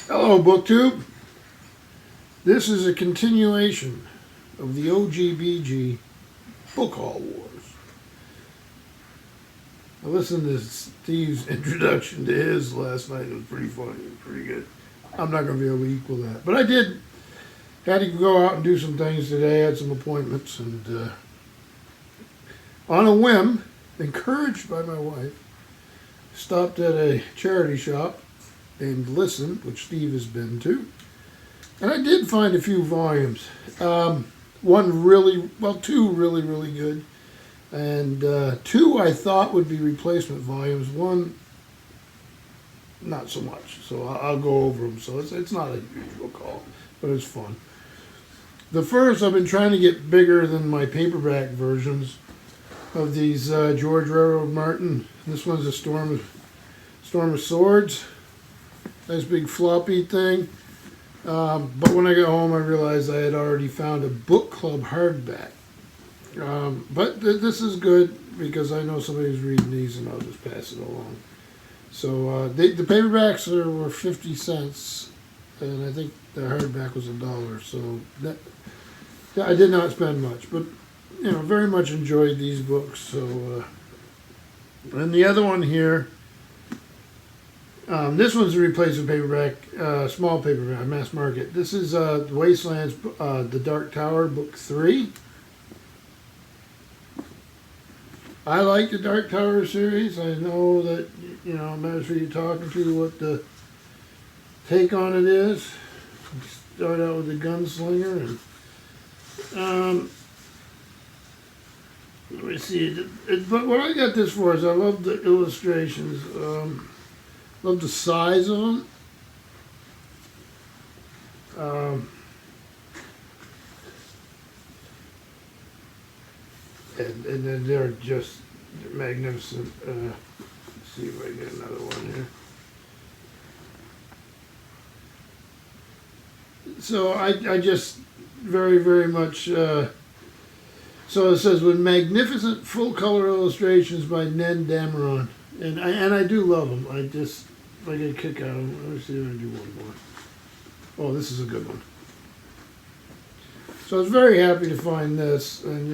Hello, BookTube. This is a continuation of the OGBG Book Haul Wars. I listened to Steve's introduction to his last night. It was pretty funny. It was pretty good. I'm not going to be able to equal that. But I had to go out and do some things today. I had some appointments. And on a whim, encouraged by my wife, stopped at a charity shop and listened, which Steve has been to. And I did find a few volumes. Two really, really good. And two I thought would be replacement volumes. One, not so much. So I'll go over them. So it's not a huge book haul, but it's fun. The first, I've been trying to get bigger than my paperback versions of these George Railroad Martin. This one's a Storm of Swords. Nice big floppy thing. But when I got home, I realized I had already found a book club hardback. But this is good because I know somebody's reading these and I'll just pass it along. So the paperbacks were 50 cents and I think the hardback was $1. So I did not spend much, but very much enjoyed these books. So and the other one here, this one's a replacement paperback, small paperback, mass market. This is Wastelands, The Dark Tower, Book 3. I like the Dark Tower series. I know that, matters for you talking to what the take on it is. Start out with the gunslinger. And let me see. But what I got this for is I love the illustrations. Love the size of them. And then they're just magnificent. Let's see if I get another one here. So I just very, very much, so it says, with magnificent full-color illustrations by Ned Dameron. And I do love them. I get a kick out of them. Let me see if I can do one more. Oh, this is a good one. So I was very happy to find this. And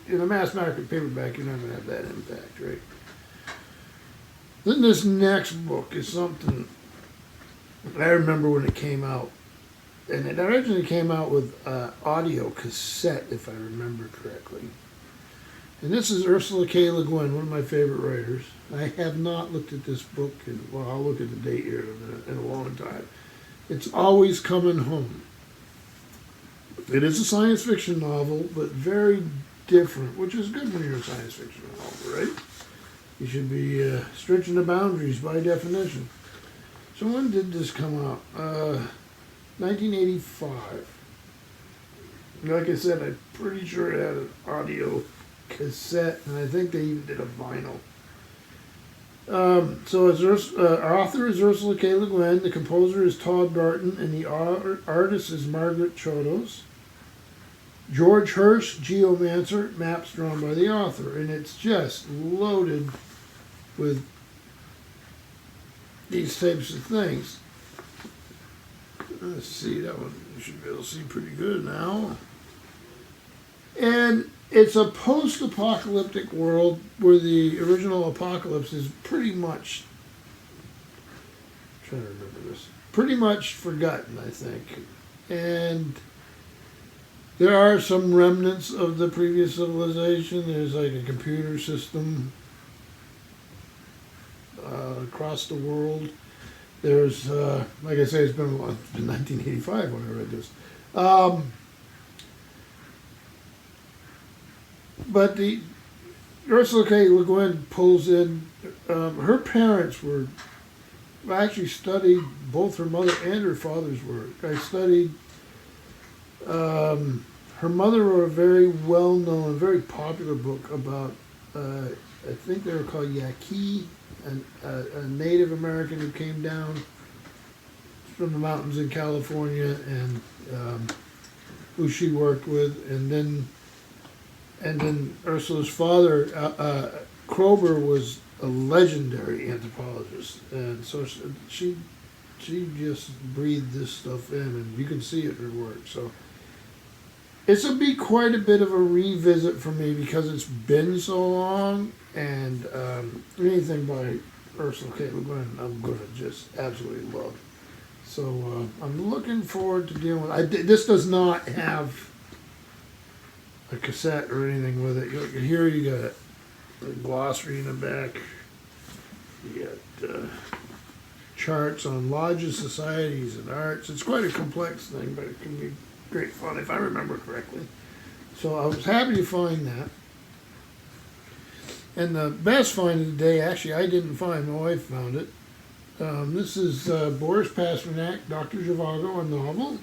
in a mass market paperback, you're not going to have that impact, right? Then this next book is something I remember when it came out. And it originally came out with audio cassette, if I remember correctly. And this is Ursula K. Le Guin, one of my favorite writers. I have not looked at this book, I'll look at the date here in a long time. It's Always Coming Home. It is a science fiction novel, but very different, which is good when you're a science fiction novel, right? You should be stretching the boundaries by definition. So when did this come out? 1985. Like I said, I'm pretty sure it had an audio cassette, and I think they even did a vinyl. So our author is Ursula K. Le Guin, the composer is Todd Barton, and the artist is Margaret Chodos. George Hirsch, Geomancer, maps drawn by the author, and it's just loaded with these types of things. Let's see, that one you should be able to see pretty good now. And it's a post-apocalyptic world where the original apocalypse is pretty much, I'm trying to remember this, pretty much forgotten, I think. And there are some remnants of the previous civilization. There's like a computer system across the world. There's, like I say, it's been 1985 when I read this. But the Ursula K. Le Guin pulls in, her parents actually studied both her mother and her father's work. I studied, her mother wrote a very well-known, very popular book about, I think they were called Yaqui, a Native American who came down from the mountains in California and who she worked with. And then Ursula's father, Kroeber, was a legendary anthropologist. And so she she just breathed this stuff in, and you can see it in her work. So it's will be quite a bit of a revisit for me because it's been so long, and anything by Ursula K. Le Guin I'm going to just absolutely love. So I'm looking forward to dealing with it. This does not have a cassette or anything with it. Here you got a glossary in the back. You got charts on lodges, societies, and arts. It's quite a complex thing, but it can be great fun if I remember correctly. So I was happy to find that. And the best find of the day, actually, I didn't find. My wife found it. This is Boris Pasternak, Dr. Zhivago, a novel.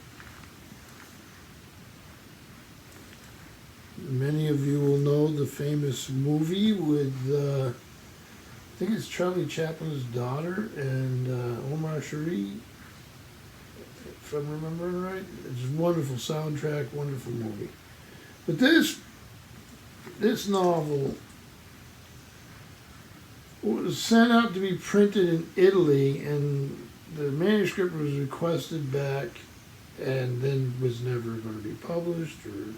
Many of you will know the famous movie with, I think it's Charlie Chaplin's daughter and Omar Sharif, if I'm remembering right. It's a wonderful soundtrack, wonderful movie. But this novel was sent out to be printed in Italy, and the manuscript was requested back and then was never going to be published, or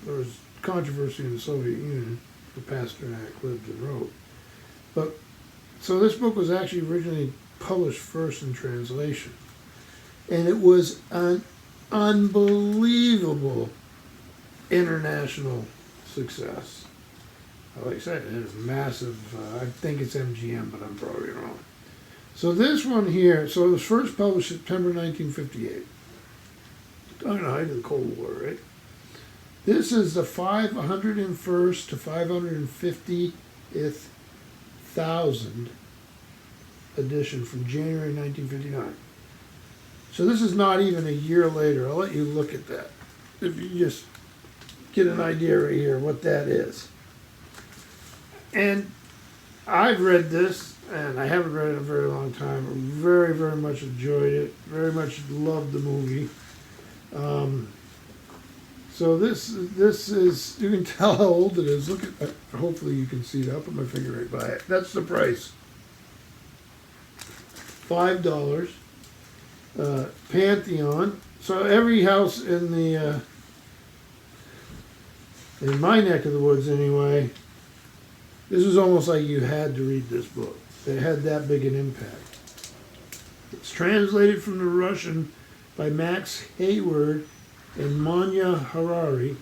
there was controversy in the Soviet Union. Pasternak lived and wrote. But so this book was actually originally published first in translation, and it was an unbelievable international success. Like I said, it is massive. I think it's MGM, but I'm probably wrong. So this one here, so it was first published September 1958. During the height of the Cold War, right? This is the 501st to 550th thousand edition from January 1959. So this is not even a year later. I'll let you look at that. If you just get an idea right here what that is. And I've read this, and I haven't read it in a very long time. I very, very much enjoyed it. Very much loved the movie. So this is, you can tell how old it is. Look at, hopefully you can see it. I'll put my finger right by it. That's the price. $5. Pantheon. So every house in the, in my neck of the woods anyway, this is almost like you had to read this book. It had that big an impact. It's translated from the Russian by Max Hayward and Manya Harari,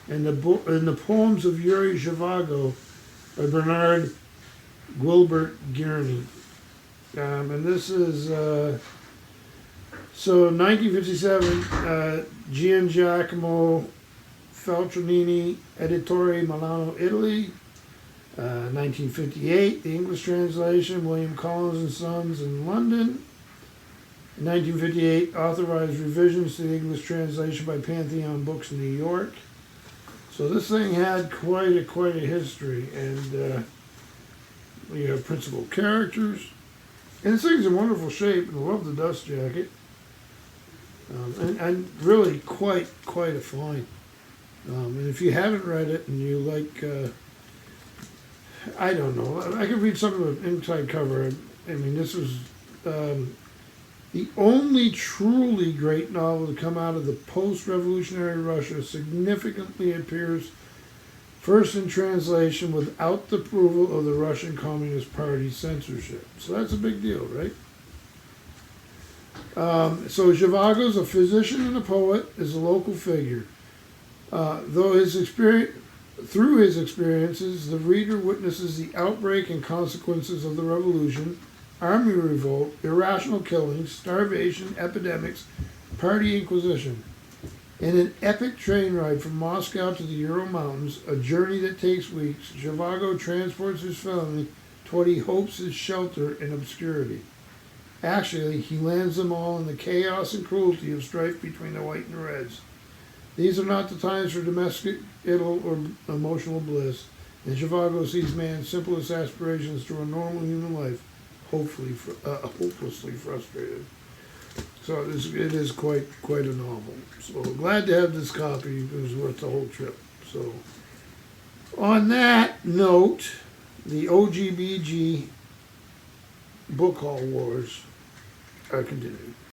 and the poems of Yuri Zhivago by Bernard Guilbert Guérini. And this is, so 1957, Gian Giacomo Feltrinini, Editore Milano, Italy. 1958, the English translation, William Collins and Sons in London. In 1958, authorized revisions to the English translation by Pantheon Books, New York. So this thing had quite a history, and we have principal characters. And this thing's in wonderful shape, and I love the dust jacket. And really quite a find. And if you haven't read it and you like, I don't know, I could read some of the inside cover. I mean, this was the only truly great novel to come out of the post-revolutionary Russia. Significantly appears first in translation without the approval of the Russian Communist Party censorship. So that's a big deal, right? So Zhivago's a physician and a poet, is a local figure. Through his experiences, the reader witnesses the outbreak and consequences of the revolution, army revolt, irrational killings, starvation, epidemics, party inquisition. In an epic train ride from Moscow to the Ural Mountains, a journey that takes weeks, Zhivago transports his family to what he hopes is shelter in obscurity. Actually, he lands them all in the chaos and cruelty of strife between the white and the reds. These are not the times for domestic idyll or emotional bliss, and Zhivago sees man's simplest aspirations through a normal human life, hopelessly frustrated. So it is quite a novel. So glad to have this copy. It was worth the whole trip. So on that note, the OGBG Book Hall Wars continued.